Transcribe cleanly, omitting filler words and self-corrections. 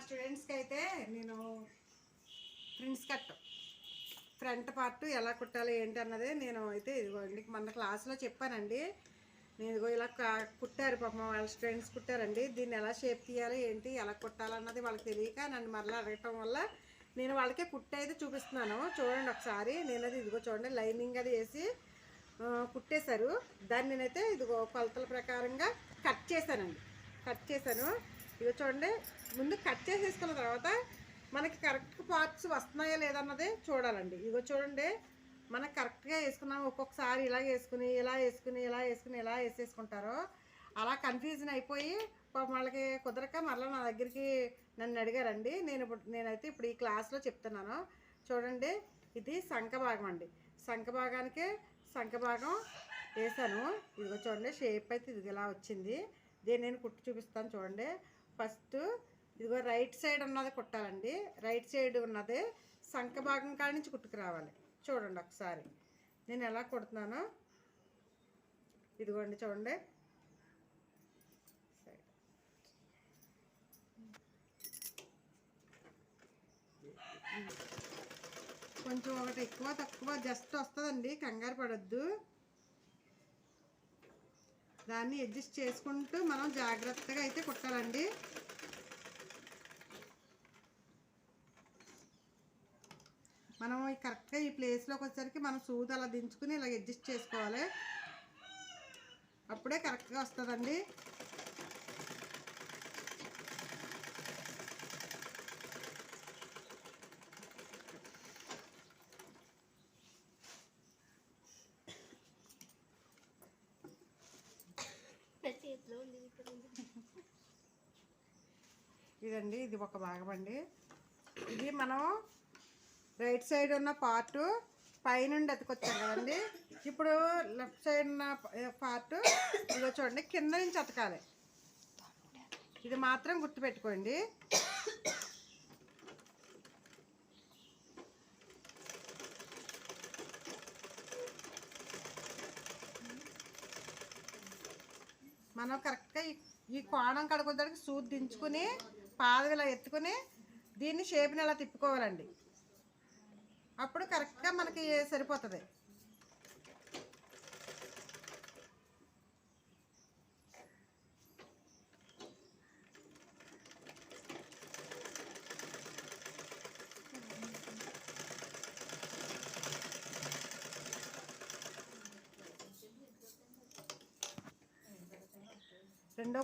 స్టూడెంట్స్కి అయితే నేను ప్రిన్స్ కట్ ఫ్రంట్ పార్ట్ ఎలా కుట్టాలి ఏంటి అన్నది నేను అయితే ఇదిగోండి మన క్లాస్లో చెప్పానండి. నేను ఇదిగో ఇలా కుట్టారు పాపం వాళ్ళ స్టూడెంట్స్ కుట్టారండి. దీన్ని ఎలా షేప్ తీయాలి ఏంటి ఎలా కుట్టాలన్నది వాళ్ళకి తెలియక నన్ను మరలా అడగటం వల్ల నేను వాళ్ళకే కుట్టి అయితే చూపిస్తున్నాను. చూడండి ఒకసారి. నేను అది ఇదిగో చూడండి లైనింగ్ అది వేసి కుట్టేశారు. దాన్ని నేనైతే ఇదిగో కొలతల ప్రకారంగా కట్ చేశానండి. కట్ చేశాను. ఇదిగో చూడండి. ముందు కట్ చేసేసుకున్న తర్వాత మనకి కరెక్ట్ పార్ట్స్ వస్తున్నాయా లేదన్నది చూడాలండి. ఇదిగో చూడండి మనకు కరెక్ట్గా వేసుకున్నాం. ఒక్కొక్కసారి ఇలా వేసుకుని ఇలా వేసుకుని ఇలా వేసుకుని ఇలా వేసేసుకుంటారో అలా కన్ఫ్యూజన్ అయిపోయి వాళ్ళకి కుదరక మరలా నా దగ్గరికి నన్ను అడిగారండి. నేనైతే ఇప్పుడు ఈ క్లాస్లో చెప్తున్నాను. చూడండి ఇది సంఖ భాగం అండి. సంఖ భాగానికి సంఖ భాగం వేసాను. ఇదిగో చూడండి షేప్ అయితే ఇది ఇలా వచ్చింది. దీన్ని నేను కుట్టి చూపిస్తాను చూడండి. ఫస్ట్ ఇదిగో రైట్ సైడ్ ఉన్నది కుట్టాలండి. రైట్ సైడ్ ఉన్నది సంఖ భాగం కాడ నుంచి కుట్టుకు రావాలి. చూడండి ఒకసారి నేను ఎలా కుడుతున్నానో. ఇదిగోండి చూడండి. కొంచెం ఒకటి ఎక్కువ తక్కువ జస్ట్ వస్తుందండి, కంగారు పడొద్దు. దాన్ని అడ్జస్ట్ చేసుకుంటూ మనం జాగ్రత్తగా అయితే కుట్టాలండి. మనం కరెక్ట్గా ఈ ప్లేస్లోకి వచ్చేసరికి మనం సూది అలా దించుకుని ఇలా అడ్జస్ట్ చేసుకోవాలి. అప్పుడే కరెక్ట్గా వస్తుందండి. ఇదండి ఇది ఒక భాగం అండి. ఇది మనం రైట్ సైడ్ ఉన్న పార్ట్ పైనుండి అతుకొచ్చాం కదండి. ఇప్పుడు లెఫ్ట్ సైడ్ ఉన్న పార్ట్ ఇదిగో చూడండి కింద నుంచి అతకాలి. ఇది మాత్రం గుర్తుపెట్టుకోండి. మనం కరెక్ట్గా ఈ కోణం కడుకోవడానికి సూది దించుకుని పాదం ఇలా ఎత్తుకుని దీన్ని షేప్ని ఇలా తిప్పుకోవాలండి. అప్పుడు కరెక్ట్గా మనకి సరిపోతుంది. రెండో